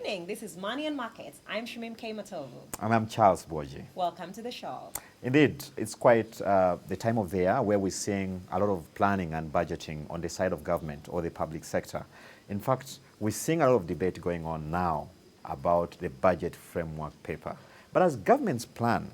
evening. This is Money and Markets. I'm Shimim K. Matovu. And I'm Charles Boji. Welcome to the show. Indeed, it's quite the time of the year where we're seeing a lot of planning and budgeting on the side of government or the public sector. In fact, we're seeing a lot of debate going on now about the budget framework paper. But as governments plan,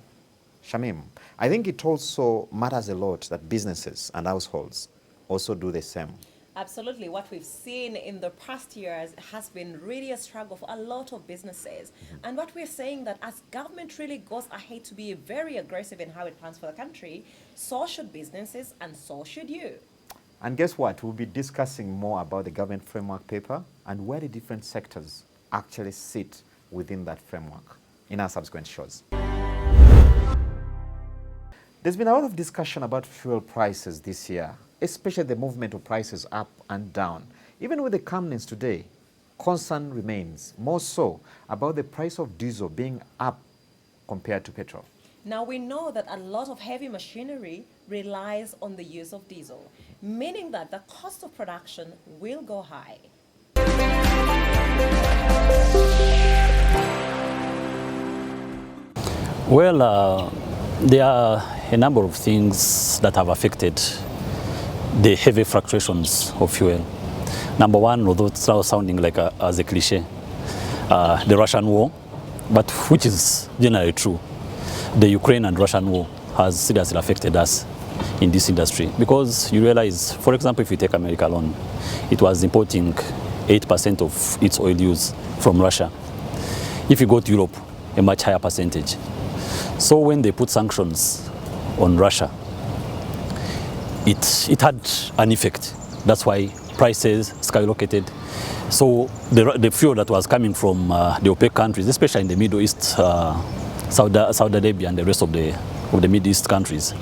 Shamim, I think it also matters a lot that businesses and households also do the same. Absolutely. What we've seen in the past years has been really a struggle for a lot of businesses. And what we're saying that as government really goes ahead to be very aggressive in how it plans for the country, so should businesses and so should you. And guess what? We'll be discussing more about the government framework paper and where the different sectors actually sit within that framework in our subsequent shows. There's been a lot of discussion about fuel prices this year, especially the movement of prices up and down. Even with the calmness today, concern remains more so about the price of diesel being up compared to petrol. Now we know that a lot of heavy machinery relies on the use of diesel, meaning that the cost of production will go high. Well, there are a number of things that have affected the heavy fluctuations of fuel. Number one, although it's now sounding like as a cliche, the Russian war, but which is generally true. The Ukraine and Russian war has seriously affected us in this industry because you realize, for example, if you take America alone, it was importing 8% of its oil use from Russia. If you go to Europe, a much higher percentage. So when they put sanctions on Russia, it had an effect. That's why prices skyrocketed. So the fuel that was coming from the OPEC countries, especially in the Middle East, Saudi Arabia and the rest of the Middle East countries,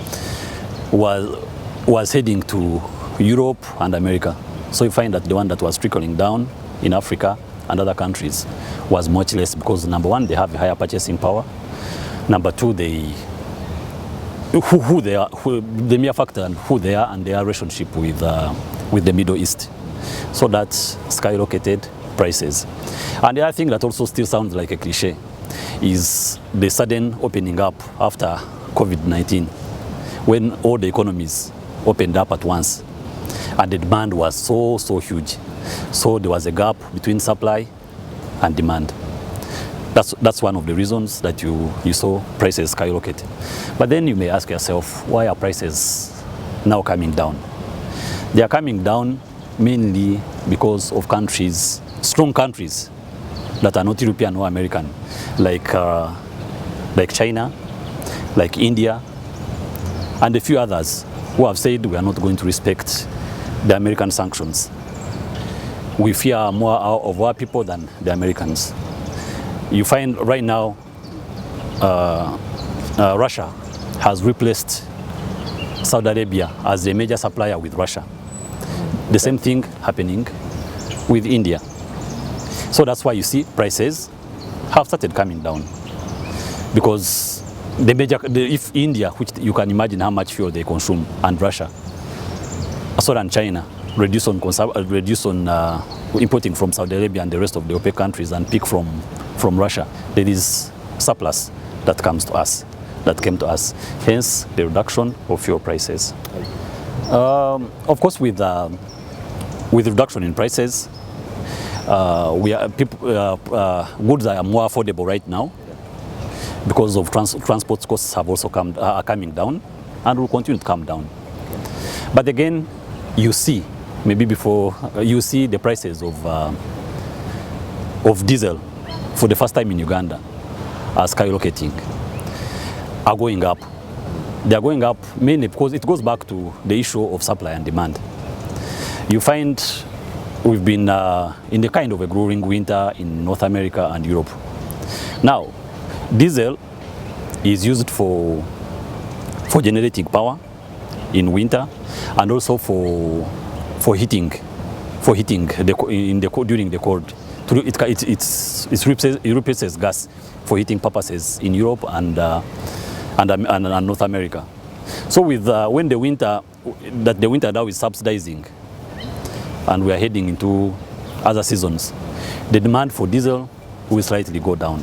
was heading to Europe and America. So you find that the one that was trickling down in Africa and other countries was much less because number one, they have a higher purchasing power. Number two, who they are, the mere factor and who they are and their relationship with the Middle East. So that's skyrocketed prices. And the other thing that also still sounds like a cliche is the sudden opening up after COVID-19, when all the economies opened up at once and the demand was so huge. So there was a gap between supply and demand. That's one of the reasons that you saw prices skyrocket. But then you may ask yourself, why are prices now coming down? They are coming down mainly because of countries, strong countries that are not European or American, like China, like India, and a few others who have said we are not going to respect the American sanctions. We fear more of our people than the Americans. You find right now Russia has replaced Saudi Arabia as a major supplier with Russia. The same thing happening with India. So that's why you see prices have started coming down. Because if India, which you can imagine how much fuel they consume, and Russia, and China, reduce on importing from Saudi Arabia and the rest of the OPEC countries and pick from Russia, there is surplus that came to us, hence the reduction of fuel prices. Of course, with reduction in prices, goods are more affordable right now because of transport costs have also are coming down and will continue to come down. But again, you see, maybe before you see the prices of diesel for the first time in Uganda are skyrocketing, are going up. They are going up mainly because it goes back to the issue of supply and demand. You find we've been in the kind of a growing winter in North America and Europe. Now, diesel is used for generating power in winter and also for heating during the cold. It replaces gas for heating purposes in Europe and North America. So with when the winter now is subsidizing, and we are heading into other seasons, the demand for diesel will slightly go down.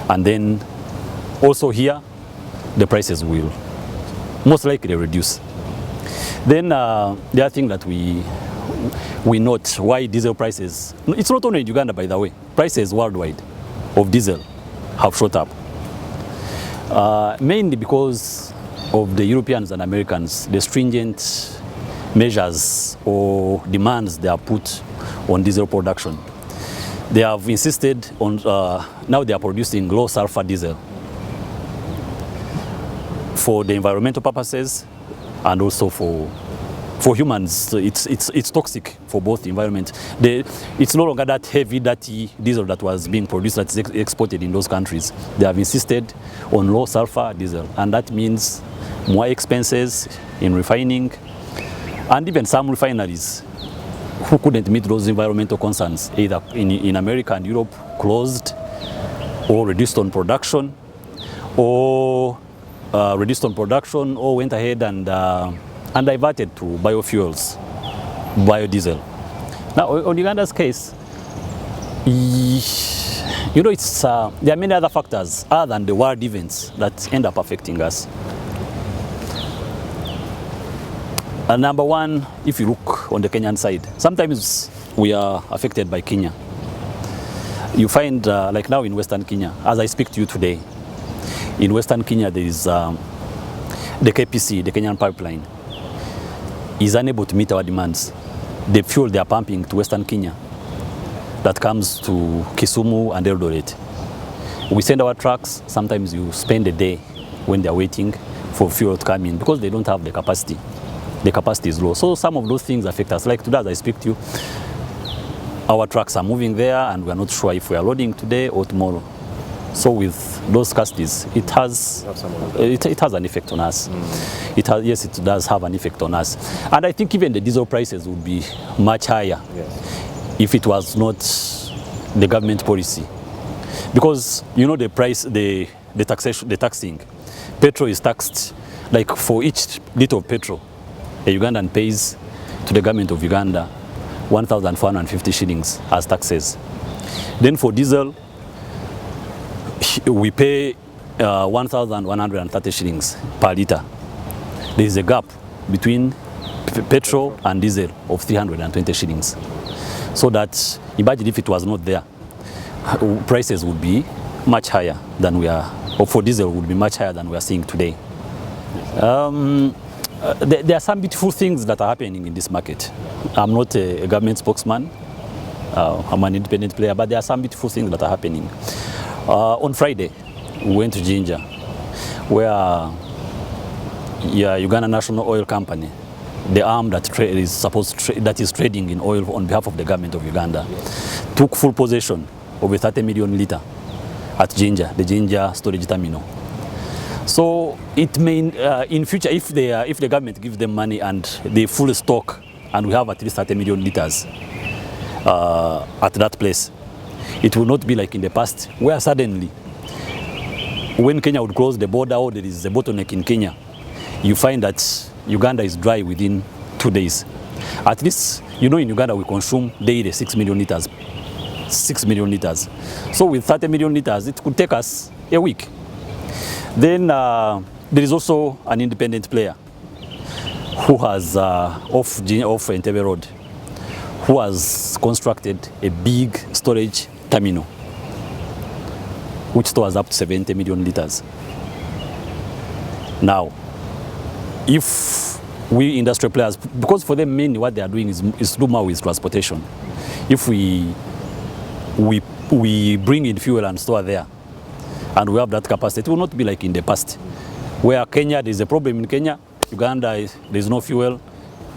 And then also here, the prices will most likely reduce. Then the other thing that we note why diesel prices, it's not only in Uganda by the way, prices worldwide of diesel have shot up. Mainly because of the Europeans and Americans, the stringent measures or demands they have put on diesel production. They have insisted on, now they are producing low sulfur diesel for the environmental purposes and also for humans. It's toxic for both the environment. It's no longer that heavy, dirty diesel that was being produced, that's exported in those countries. They have insisted on low sulfur diesel, and that means more expenses in refining, and even some refineries who couldn't meet those environmental concerns, either in America and Europe, closed or reduced on production, or went ahead and diverted to biofuels, biodiesel. Now, on Uganda's case, you know, there are many other factors other than the world events that end up affecting us. Number one, if you look on the Kenyan side, sometimes we are affected by Kenya. You find, like now in Western Kenya, as I speak to you today, in Western Kenya there is the KPC, the Kenyan pipeline, is unable to meet our demands. The fuel they are pumping to Western Kenya that comes to Kisumu and Eldoret. We send our trucks, sometimes you spend a day when they are waiting for fuel to come in because they don't have the capacity. The capacity is low. So some of those things affect us. Like today as I speak to you, our trucks are moving there and we are not sure if we are loading today or tomorrow. So with those scarcities, it has an effect on us. Yes, it does have an effect on us. And I think even the diesel prices would be much higher if it was not the government policy. Because you know the price, the taxing. Petrol is taxed, like for each liter of petrol, a Ugandan pays to the government of Uganda 1,450 shillings as taxes. Then for diesel, we pay 1,130 shillings per liter. There is a gap between petrol and diesel of 320 shillings. So that, imagine if it was not there, prices would be much higher than we are, or for diesel would be much higher than we are seeing today. There are some beautiful things that are happening in this market. I'm not a government spokesman, I'm an independent player, but there are some beautiful things that are happening. On Friday, we went to Jinja, where Uganda National Oil Company, the arm that is trading in oil on behalf of the government of Uganda, took full possession of a 30 million litre at Jinja, the Jinja storage terminal. So it may, in future, if the government gives them money and they full stock, and we have at least 30 million litres at that place, it will not be like in the past, where suddenly, when Kenya would close the border or there is a bottleneck in Kenya, you find that Uganda is dry within 2 days. At least, you know, in Uganda we consume daily 6 million litres. 6 million litres. So with 30 million litres, it could take us a week. Then there is also an independent player who has, off NTV Road, who has constructed a big storage terminal, which stores up to 70 million litres. Now, if we industrial players, because for them mainly what they are doing is to do more with transportation. If we bring in fuel and store there, and we have that capacity, it will not be like in the past, where Kenya, there is a problem in Kenya, Uganda, there is no fuel,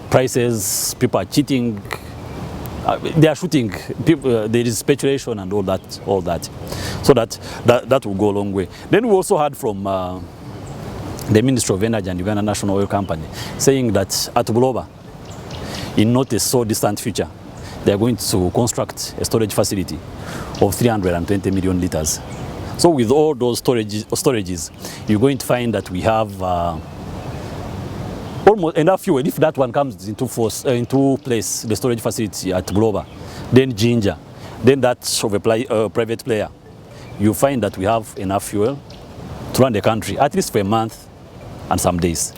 prices, people are cheating, they are shooting, people, there is speculation and all that. So that will go a long way. Then we also heard from the Ministry of Energy and Uganda National Oil Company saying that at Buloba, in not a so distant future, they are going to construct a storage facility of 320 million litres. So with all those storages, you're going to find that we have almost enough fuel. If that one comes into place, the storage facility at Buloba, then Jinja, then that's of a private player, you find that we have enough fuel to run the country, at least for a month and some days.